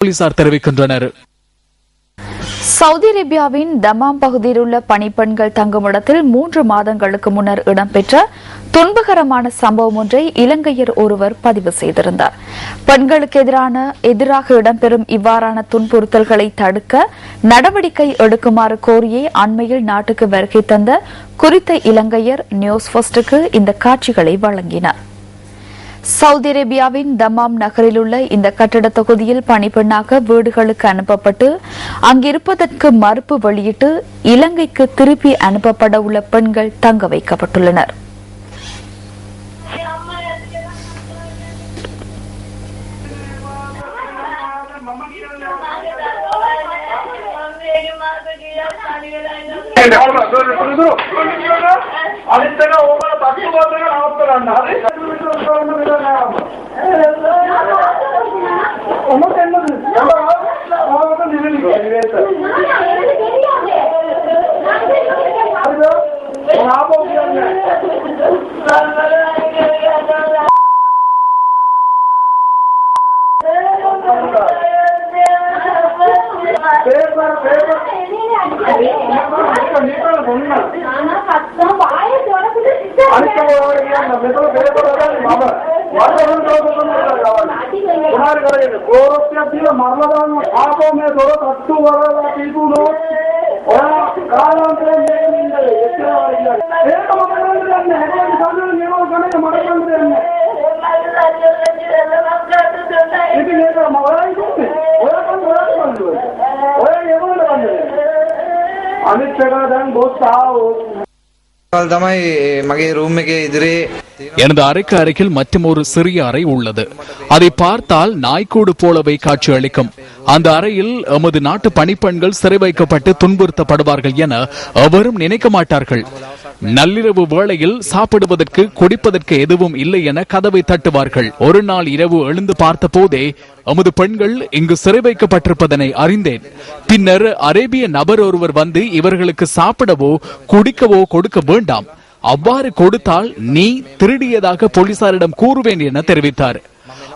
போலீசார் தெரிவிக்கின்றனர். சவுதி அரேபியாவின் தமாம் பகுதியில் உள்ள பணிப்பெண்கள் தங்குமிடத்தில் 3 மாதங்களுக்கு முன்னர் இடம்பெற்ற துன்பகரமான சம்பவம் ஒன்றை இலங்கையர் ஒருவர் பதிவு செய்திருந்தார். பெண்களுக்கு எதிராக இடம்பெறும் இவ்வாறான துன்புறுத்தல்களை தடுக்க நடவடிக்கை எடுக்குமாறு கோரியே அண்மையில் நாட்டுக்கு வருகை தந்த குறித்த இலங்கையர் நியூஸ் ஃபர்ஸ்டுக்கு இந்த காட்சிகளை வழங்கினார். சவுதி அரேபியாவின் தமாம் நகரில் உள்ள இந்த கட்டட தொகுதியில் பணிப்பெண்ணாக வீடுகளுக்கு அனுப்பப்பட்டு அங்கிருப்பதற்கு மறுப்பு வெளியிட்டு இலங்கைக்கு திருப்பி அனுப்பப்பட உள்ள பெண்கள் தங்க வைக்கப்பட்டுள்ளனர். எனது அறைக்கு அருகில் மற்றும் ஒரு சிறிய அறை உள்ளது. அதை பார்த்தால் நாய்க்கூடு போலவே காட்சி அளிக்கும். அந்த அறையில் எமது நாட்டு பணிப்பெண்கள் சிறை வைக்கப்பட்டு துன்புறுத்தப்படுவார்கள் என எவரும் நினைக்க மாட்டார்கள். நள்ளிரவு வேளையில் சாப்பிடுவதற்கு குடிப்பதற்கு எதுவும் இல்லை என கதவை தட்டுவார்கள். ஒரு நாள் இரவு எழுந்து பார்த்த போதே எமது பெண்கள் இங்கு சிறை வைக்கப்பட்டிருப்பதனை அறிந்தேன். பின்னர் அரேபிய நபர் ஒருவர் வந்து இவர்களுக்கு சாப்பிடவோ குடிக்கவோ கொடுக்க வேண்டாம், அவ்வாறு கொடுத்தால் நீ திருடியதாக போலீசாரிடம் கூறுவேன் என தெரிவித்தார்.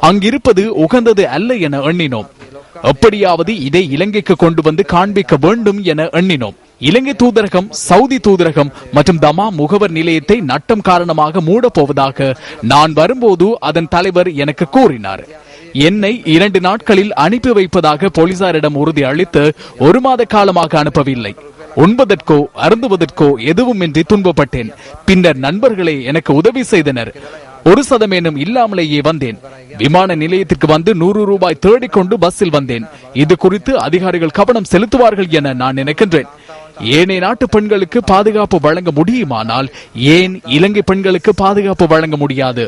அங்கிருப்பது உகந்தது அல்ல என எண்ணினோம். எப்படியாவது இதை இலங்கைக்கு கொண்டு வந்து காண்பிக்க வேண்டும் என எண்ணினோம். இலங்கை தூதரகம், சவுதி தூதரகம் மற்றும் தமாம் முகவர் நிலையத்தை நட்டம் காரணமாக மூடப்போவதாக நான் வரும்போது அதன் தலைவர் எனக்கு கூறினார். என்னை 2 நாட்களில் அனுப்பி வைப்பதாக போலீசாரிடம் உறுதி அளித்து 1 மாத காலமாக அனுப்பவில்லை. உண்பதற்கோ அருந்துவதற்கோ எதுவுமின்றி துன்பப்பட்டேன். பின்னர் நண்பர்களே எனக்கு உதவி செய்தனர். 1% இல்லாமலேயே வந்தேன். விமான நிலையத்திற்கு வந்து 100 ரூபாய் தேடிக்கொண்டு பஸ்ஸில் வந்தேன். இது குறித்து அதிகாரிகள் கவனம் செலுத்துவார்கள் என நான் நினைக்கின்றேன். ஏனைய நாட்டு பெண்களுக்கு பாதுகாப்பு வழங்க முடியுமானால் ஏன் இலங்கை பெண்களுக்கு பாதுகாப்பு வழங்க முடியாது?